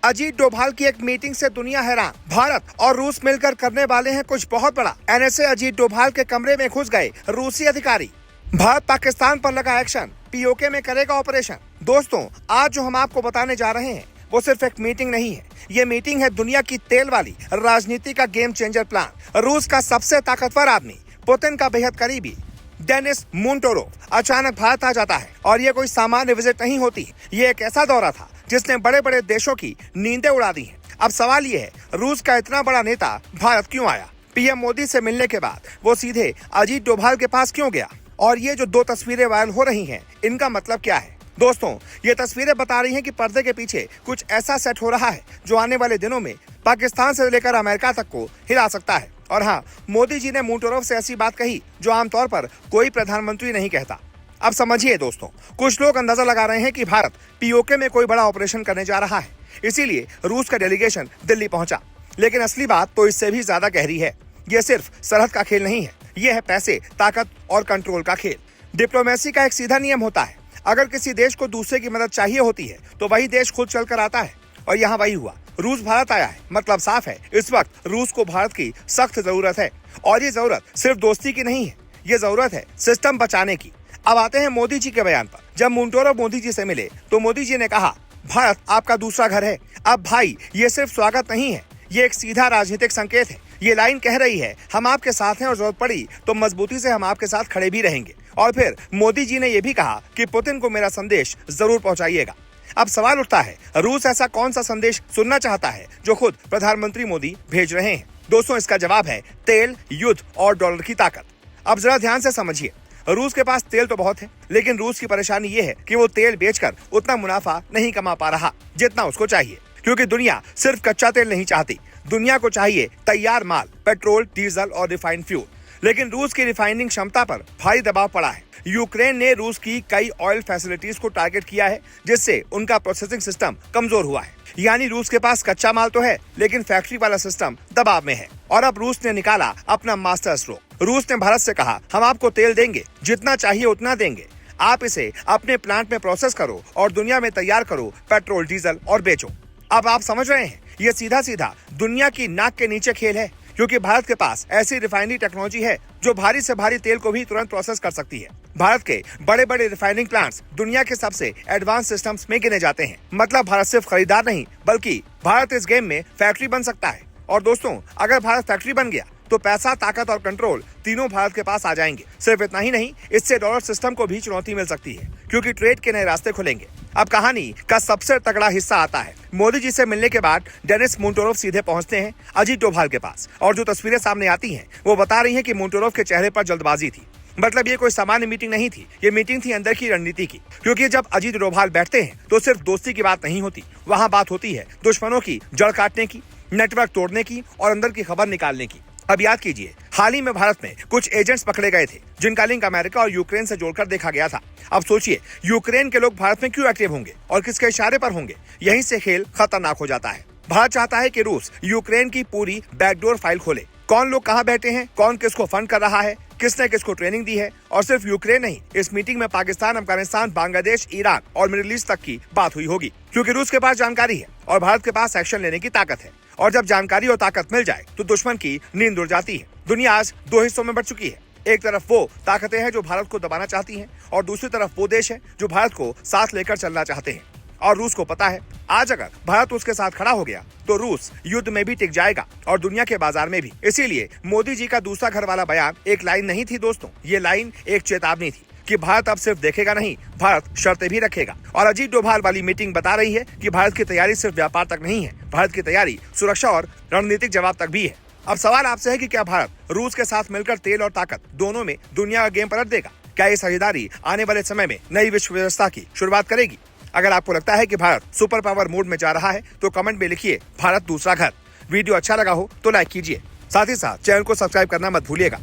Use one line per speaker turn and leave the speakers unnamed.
अजीत डोभाल की एक मीटिंग से दुनिया हैरान। भारत और रूस मिलकर करने वाले हैं कुछ बहुत बड़ा। एनएसए अजीत डोभाल के कमरे में घुस गए रूसी अधिकारी। भारत पाकिस्तान पर लगा एक्शन, पीओके में करेगा ऑपरेशन। दोस्तों, आज जो हम आपको बताने जा रहे हैं वो सिर्फ एक मीटिंग नहीं है, ये मीटिंग है दुनिया की तेल वाली राजनीति का गेम चेंजर प्लान। रूस का सबसे ताकतवर आदमी, पुतिन का बेहद करीबी डेनिस मोंटोरोव अचानक भारत आ जाता है। और ये कोई सामान्य विजिट नहीं होती, ये एक ऐसा दौरा था जिसने बड़े बड़े देशों की नींदें उड़ा दी हैं। अब सवाल ये है, रूस का इतना बड़ा नेता भारत क्यों आया? पीएम मोदी से मिलने के बाद वो सीधे अजीत डोभाल के पास क्यों गया? और ये जो दो तस्वीरें वायरल हो रही हैं, इनका मतलब क्या है? दोस्तों, ये तस्वीरें बता रही हैं कि पर्दे के पीछे कुछ ऐसा सेट हो रहा है जो आने वाले दिनों में पाकिस्तान से लेकर अमेरिका तक को हिला सकता है। और हाँ, मोदी जी ने मोटोरोव से ऐसी बात कही जो आमतौर पर कोई प्रधानमंत्री नहीं कहता। अब समझिए दोस्तों, कुछ लोग अंदाजा लगा रहे हैं कि भारत पीओके में कोई बड़ा ऑपरेशन करने जा रहा है, इसीलिए रूस का डेलीगेशन दिल्ली पहुंचा। लेकिन असली बात तो इससे भी ज्यादा गहरी है। ये सिर्फ सरहद का खेल नहीं है, ये है पैसे, ताकत और कंट्रोल का खेल। डिप्लोमेसी का एक सीधा नियम होता है, अगर किसी देश को दूसरे की मदद चाहिए होती है तो वही देश खुद चलकर आता है। और यहाँ वही हुआ, रूस भारत आया है। मतलब साफ है, इस वक्त रूस को भारत की सख्त जरूरत है। और ये जरूरत सिर्फ दोस्ती की नहीं है, ये जरूरत है सिस्टम बचाने की। अब आते हैं मोदी जी के बयान पर। जब मोंटोरोव मोदी जी से मिले तो मोदी जी ने कहा, भारत आपका दूसरा घर है। अब भाई, ये सिर्फ स्वागत नहीं है, ये एक सीधा राजनीतिक संकेत है। ये लाइन कह रही है, हम आपके साथ हैं और जरूरत पड़ी तो मजबूती से हम आपके साथ खड़े भी रहेंगे। और फिर मोदी जी ने यह भी कहा कि पुतिन को मेरा संदेश जरूर पहुंचाइएगा। अब सवाल उठता है, रूस ऐसा कौन सा संदेश सुनना चाहता है जो खुद प्रधानमंत्री मोदी भेज रहे हैं? दोस्तों, इसका जवाब है तेल, युद्ध और डॉलर की ताकत। अब जरा ध्यान से समझिए, रूस के पास तेल तो बहुत है, लेकिन रूस की परेशानी ये है कि वो तेल बेचकर उतना मुनाफा नहीं कमा पा रहा जितना उसको चाहिए। क्योंकि दुनिया सिर्फ कच्चा तेल नहीं चाहती, दुनिया को चाहिए तैयार माल, पेट्रोल, डीजल और रिफाइंड फ्यूल। लेकिन रूस की रिफाइनिंग क्षमता पर भारी दबाव पड़ा है। यूक्रेन ने रूस की कई ऑयल फैसिलिटीज को टारगेट किया है, जिससे उनका प्रोसेसिंग सिस्टम कमजोर हुआ है। यानी रूस के पास कच्चा माल तो है, लेकिन फैक्ट्री वाला सिस्टम दबाव में है। और अब रूस ने निकाला अपना मास्टर स्ट्रोक। रूस ने भारत से कहा, हम आपको तेल देंगे, जितना चाहिए उतना देंगे, आप इसे अपने प्लांट में प्रोसेस करो और दुनिया में तैयार करो पेट्रोल, डीजल और बेचो। अब आप समझ रहे हैं, ये सीधा सीधा दुनिया की नाक के नीचे खेल है। क्योंकि भारत के पास ऐसी रिफाइनरी टेक्नोलॉजी है जो भारी से भारी तेल को भी तुरंत प्रोसेस कर सकती है। भारत के बड़े बड़े रिफाइनिंग प्लांट्स दुनिया के सबसे एडवांस सिस्टम्स में गिने जाते हैं। मतलब भारत सिर्फ खरीदार नहीं, बल्कि भारत इस गेम में फैक्ट्री बन सकता है। और दोस्तों, अगर भारत फैक्ट्री बन गया तो पैसा, ताकत और कंट्रोल तीनों भारत के पास आ जाएंगे। सिर्फ इतना ही नहीं, इससे डॉलर सिस्टम को भी चुनौती मिल सकती है, क्योंकि ट्रेड के नए रास्ते खुलेंगे। अब कहानी का सबसे तगड़ा हिस्सा आता है। मोदी जी से मिलने के बाद डेनिस मोंटोरोव सीधे पहुंचते हैं अजीत डोभाल के पास। और जो तस्वीरें सामने आती हैं वो बता रही हैं कि मोंटोरोव के चेहरे पर जल्दबाजी थी। मतलब ये कोई सामान्य मीटिंग नहीं थी, ये मीटिंग थी अंदर की रणनीति की। क्योंकि जब अजीत डोभाल बैठते हैं तो सिर्फ दोस्ती की बात नहीं होती, वहाँ बात होती है दुश्मनों की जड़ काटने की, नेटवर्क तोड़ने की और अंदर की खबर निकालने की। अब याद कीजिए, हाल ही में भारत में कुछ एजेंट्स पकड़े गए थे जिनका लिंक अमेरिका और यूक्रेन से जोड़कर देखा गया था। अब सोचिए, यूक्रेन के लोग भारत में क्यों एक्टिव होंगे और किसके इशारे पर होंगे? यहीं से खेल खतरनाक हो जाता है। भारत चाहता है कि रूस यूक्रेन की पूरी बैकडोर फाइल खोले। कौन लोग कहाँ बैठे हैं, कौन किसको फंड कर रहा है, किसने किसको ट्रेनिंग दी है। और सिर्फ यूक्रेन नहीं, इस मीटिंग में पाकिस्तान, अफगानिस्तान, बांग्लादेश, ईरान और मिडिल ईस्ट तक की बात हुई होगी। क्योंकि रूस के पास जानकारी है और भारत के पास एक्शन लेने की ताकत है। और जब जानकारी और ताकत मिल जाए तो दुश्मन की नींद उड़ जाती है। दुनिया आज दो हिस्सों में बट चुकी है। एक तरफ वो ताकतें हैं जो भारत को दबाना चाहती हैं, और दूसरी तरफ वो देश है जो भारत को साथ लेकर चलना चाहते हैं। और रूस को पता है, आज अगर भारत उसके साथ खड़ा हो गया तो रूस युद्ध में भी टिक जाएगा और दुनिया के बाजार में भी। इसीलिए मोदी जी का दूसरा घर वाला बयान एक लाइन नहीं थी दोस्तों, ये लाइन एक चेतावनी थी कि भारत अब सिर्फ देखेगा नहीं, भारत शर्तें भी रखेगा। और अजीत डोभाल वाली मीटिंग बता रही है कि भारत की तैयारी सिर्फ व्यापार तक नहीं है, भारत की तैयारी सुरक्षा और रणनीतिक जवाब तक भी है। अब सवाल आपसे है कि क्या भारत रूस के साथ मिलकर तेल और ताकत दोनों में दुनिया का गेम पलट देगा? क्या ये साझेदारी आने वाले समय में नई विश्व व्यवस्था की शुरुआत करेगी? अगर आपको लगता है कि भारत सुपर पावर मोड में जा रहा है तो कमेंट में लिखिए, भारत दूसरा घर। वीडियो अच्छा लगा हो तो लाइक कीजिए, साथ ही साथ चैनल को सब्सक्राइब करना मत भूलिएगा।